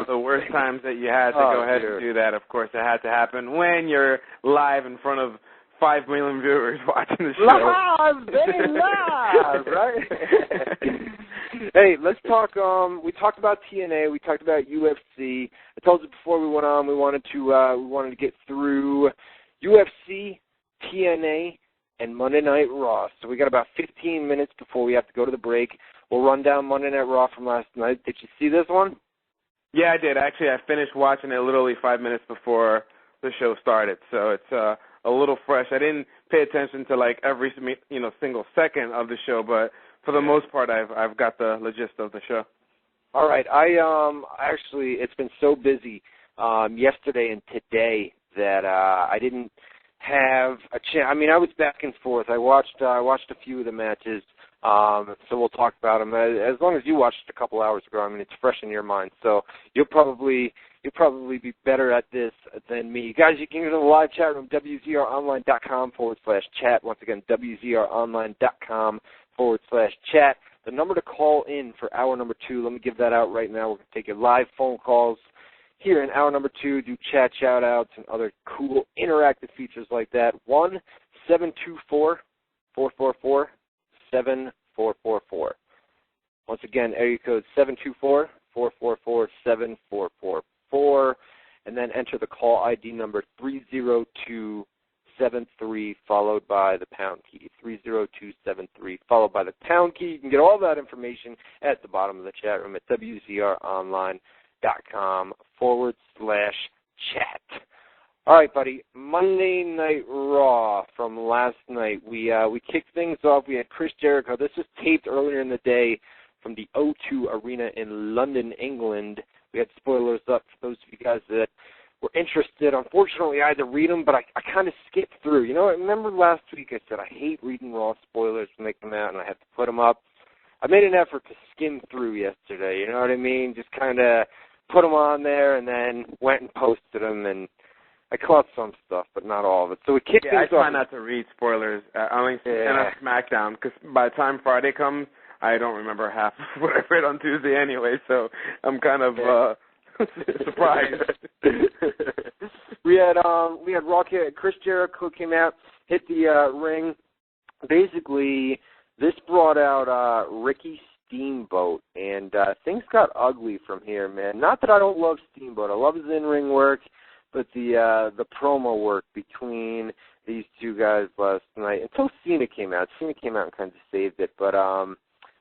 the worst times that you had to go ahead and do that. Of course, it had to happen when you're live in front of 5 million viewers watching the show. Live, baby, live, right? Hey, let's talk. We talked about TNA. We talked about UFC. I told you before we went on, we wanted to get through UFC, TNA, and Monday Night Raw. So we got about 15 minutes before we have to go to the break. We'll run down Monday Night Raw from last night. Did you see this one? Yeah, I did. Actually, I finished watching it literally 5 minutes before the show started, so it's a little fresh. I didn't pay attention to like every single second of the show, but for the most part, I've got the gist of the show. All right. Actually, it's been so busy yesterday and today that I didn't have a chance. I mean, I was back and forth. I watched a few of the matches, so we'll talk about them. As long as you watched it a couple hours ago, I mean, it's fresh in your mind. So you'll probably be better at this than me. Guys, you can go to the live chat room, WZROnline.com/chat. Once again, WZROnline.com/chat. The number to call in for hour number 2, let me give that out right now. We're going to take your live phone calls here in hour number 2, do chat shout-outs and other cool interactive features like that. 1-724-444-7444. Once again, area code 724-444-7444. And then enter the call ID number 30273, followed by the pound key. 30273, followed by the pound key. You can get all that information at the bottom of the chat room at WZROnline.com/chat. All right, buddy. Monday Night Raw from last night. We kicked things off. We had Chris Jericho. This was taped earlier in the day from the O2 Arena in London, England. We had spoilers up for those of you guys that were interested. Unfortunately, I had to read them, but I kind of skipped through. You know, remember last week I said I hate reading Raw spoilers when they come out, and I have to put them up. I made an effort to skim through yesterday, you know what I mean? Just kind of put them on there and then went and posted them, and I caught some stuff, but not all of it. So we kicked things off. I try not to read spoilers. And SmackDown, because by the time Friday comes, I don't remember half of what I read on Tuesday anyway, so I'm kind of surprised. We had Raw. Chris Jericho came out, hit the ring. Basically, this brought out Ricky Steamboat, and things got ugly from here, man. Not that I don't love Steamboat. I love his in-ring work, but the promo work between these two guys last night, until Cena came out. Cena came out and kind of saved it, but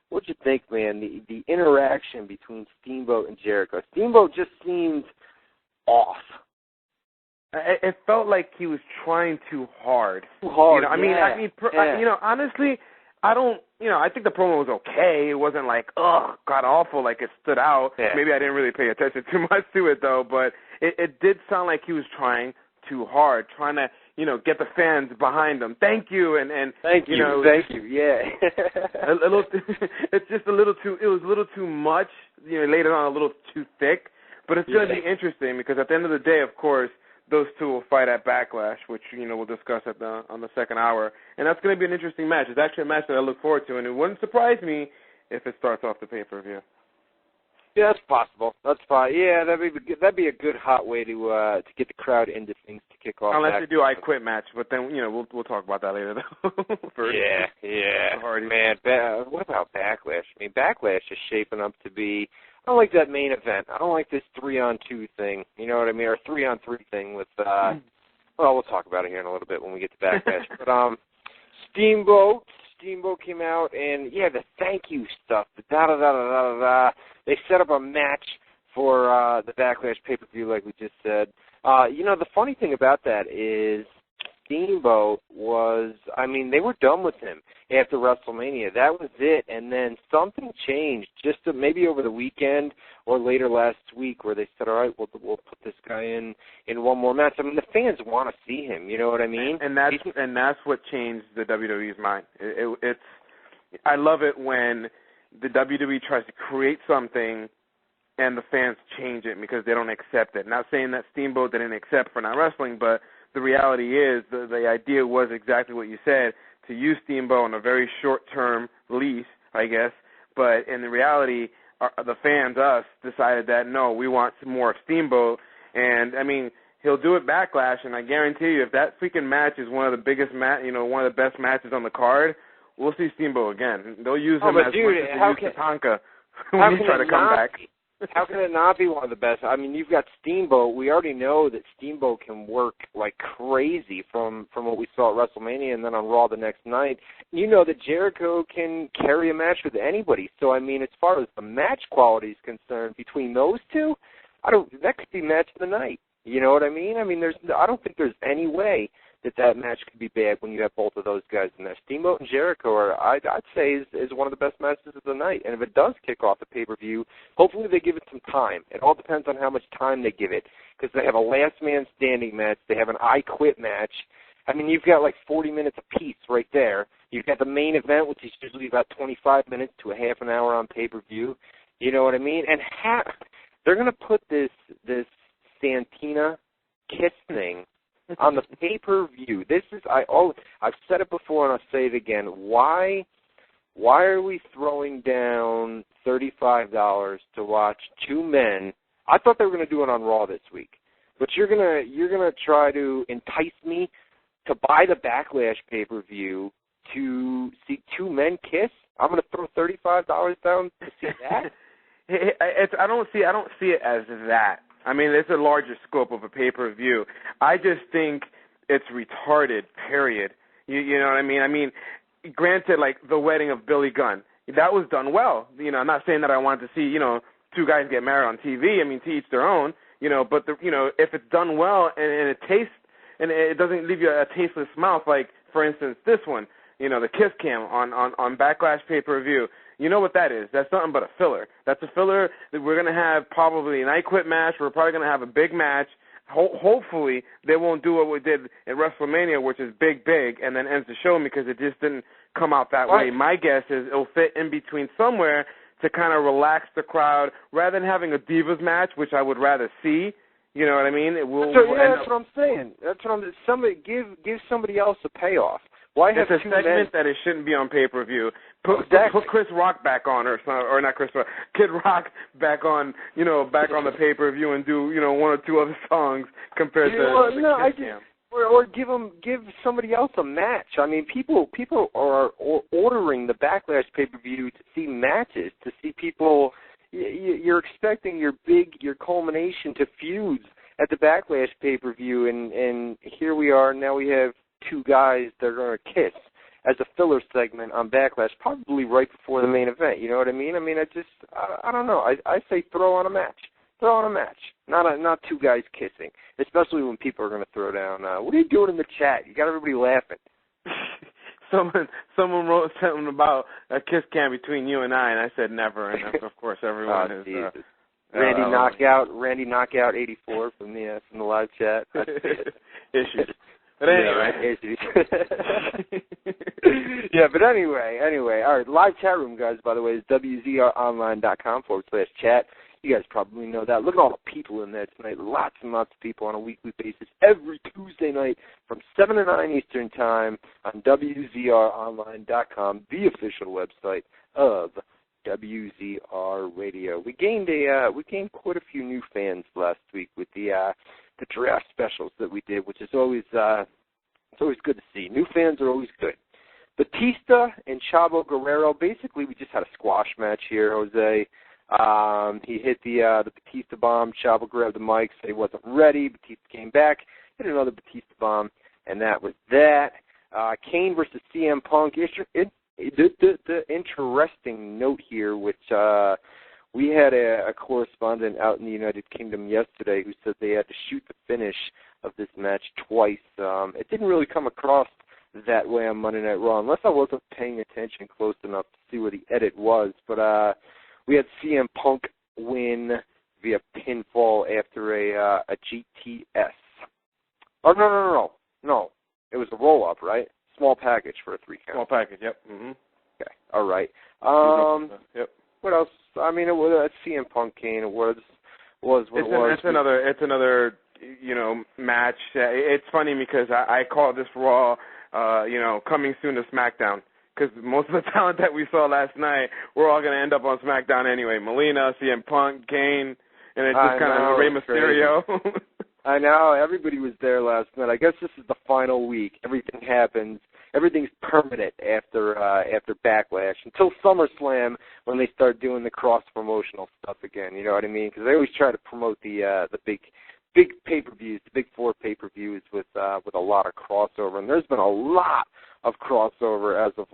what'd you think, man? The interaction between Steamboat and Jericho. Steamboat just seemed off. It felt like he was trying too hard. Too hard, honestly, I think the promo was okay. It wasn't like, god awful, like it stood out. Yeah. Maybe I didn't really pay attention too much to it, though, but it did sound like he was trying too hard, trying to, get the fans behind him. Thank you, and thank you, yeah. It's just a little too. It was a little too much. Later on, a little too thick. But it's going to be interesting because at the end of the day, of course, those two will fight at Backlash, which we'll discuss on the second hour, and that's going to be an interesting match. It's actually a match that I look forward to, and it wouldn't surprise me if it starts off the pay-per-view. Yeah, that's possible. That's fine. Yeah, that'd be a good hot way to get the crowd into things to kick off. Unless they do I Quit match, but then we'll talk about that later though. Man. What about Backlash? I mean, Backlash is shaping up to be. I don't like that main event. I don't like this 3-on-2 thing. You know what I mean? Or 3-on-3 thing with. Well, we'll talk about it here in a little bit when we get to Backlash. But Steamboat came out, and the thank you stuff, the da-da-da-da-da-da. They set up a match for the Backlash pay-per-view, like we just said. The funny thing about that is Steamboat they were done with him after WrestleMania. That was it, and then something changed just maybe over the weekend or later last week where they said, all right, we'll put this guy in one more match. I mean, the fans want to see him, you know what I mean? And that's what changed the WWE's mind. I love it when the WWE tries to create something and the fans change it because they don't accept it. Not saying that Steamboat didn't accept for not wrestling, but the reality is the idea was exactly what you said, to use Steamboat on a very short-term lease, I guess. But in the reality, the fans, us, decided that, no, we want some more of Steamboat. And, I mean, he'll do it Backlash, and I guarantee you if that freaking match is one of the biggest one of the best matches on the card, we'll see Steamboat again. They'll use him as much as they use Tatanka when he try to come back. How can it not be one of the best? I mean, you've got Steamboat. We already know that Steamboat can work like crazy from what we saw at WrestleMania and then on Raw the next night. You know that Jericho can carry a match with anybody. So, I mean, as far as the match quality is concerned, between those two, that could be match of the night. You know what I mean? I mean, I don't think there's any way that match could be bad when you have both of those guys in there. Steamboat and Jericho I'd say is one of the best matches of the night. And if it does kick off the pay-per-view, hopefully they give it some time. It all depends on how much time they give it, because they have a last man standing match. They have an I Quit match. I mean, you've got like 40 minutes apiece right there. You've got the main event, which is usually about 25 minutes to a half an hour on pay-per-view. You know what I mean? And they're going to put this Santina Kiss thing on the pay-per-view. I've said it before and I'll say it again. Why are we throwing down $35 to watch two men? I thought they were going to do it on Raw this week, but you're gonna try to entice me to buy the Backlash pay-per-view to see two men kiss? I'm going to throw $35 down to see that? I don't see it as that. I mean, it's a larger scope of a pay-per-view. I just think it's retarded, period. You know what I mean? I mean, granted, like the wedding of Billy Gunn, that was done well. You know, I'm not saying that I wanted to see, two guys get married on TV. I mean, to each their own, but, if it's done well and it tastes, and it doesn't leave you a tasteless mouth, like, for instance, this one, the Kiss Cam on Backlash pay-per-view. You know what that is? That's nothing but a filler. That's a filler that we're going to have probably an I Quit match. We're probably going to have a big match. Hopefully they won't do what we did at WrestleMania, which is big, and then ends the show because it just didn't come out that way. My guess is it'll fit in between somewhere to kind of relax the crowd rather than having a Divas match, which I would rather see. You know what I mean? That's what I'm saying. Give somebody else a payoff. Why have it's a segment that it shouldn't be on pay-per-view. Put Chris Rock back on, or not Chris Rock, Kid Rock back on, back on the pay-per-view and do, one or two other songs compared to Kiss Cam. Or give somebody else a match. I mean, people are ordering the Backlash pay-per-view to see matches, to see people. You're expecting your culmination to feuds at the Backlash pay-per-view, and here we are. Now we have two guys that are going to kiss as a filler segment on Backlash, probably right before the main event. You know what I mean? I mean, I don't know. I say throw on a match. Throw on a match. Not two guys kissing, especially when people are going to throw down. What are you doing in the chat? You got everybody laughing. Someone wrote something about a kiss cam between you and I said never, and of course everyone is. Randy Knockout 84 from the live chat. Issues. But anyway. Yeah, but anyway. All right, live chat room, guys, by the way, is WZROnline.com/chat. You guys probably know that. Look at all the people in there tonight. Lots and lots of people on a weekly basis every Tuesday night from 7 to 9 Eastern Time on WZROnline.com, the official website of WZR Radio. We gained quite a few new fans last week with the draft specials that we did, which is always it's always good to see. New fans are always good. Batista and Chavo Guerrero. Basically, we just had a squash match here, Jose. He hit the Batista bomb. Chavo grabbed the mic, said he wasn't ready. Batista came back, hit another Batista bomb, and that was that. Kane versus CM Punk. The interesting note here, which we had a correspondent out in the United Kingdom yesterday who said they had to shoot the finish of this match twice. It didn't really come across that way on Monday Night Raw, unless I wasn't paying attention close enough to see where the edit was. But we had CM Punk win via pinfall after a GTS. Oh, no. It was a roll-up, right? Small package for a 3 count. Small package, yep. Mm-hmm. Okay, all right. Yep. What else? I mean, it was CM Punk Kane. It was what it was. It's another match. It's funny because I call this Raw, coming soon to SmackDown. because most of the talent that we saw last night, we're all going to end up on SmackDown anyway. Melina, CM Punk, Kane, and it's just kind of Rey Mysterio. I know. Everybody was there last night. I guess this is the final week. Everything happens. Everything's permanent after Backlash until SummerSlam when they start doing the cross-promotional stuff again. You know what I mean? Because they always try to promote the big pay-per-views, the big 4 pay-per-views with a lot of crossover. And there's been a lot of crossover as of late.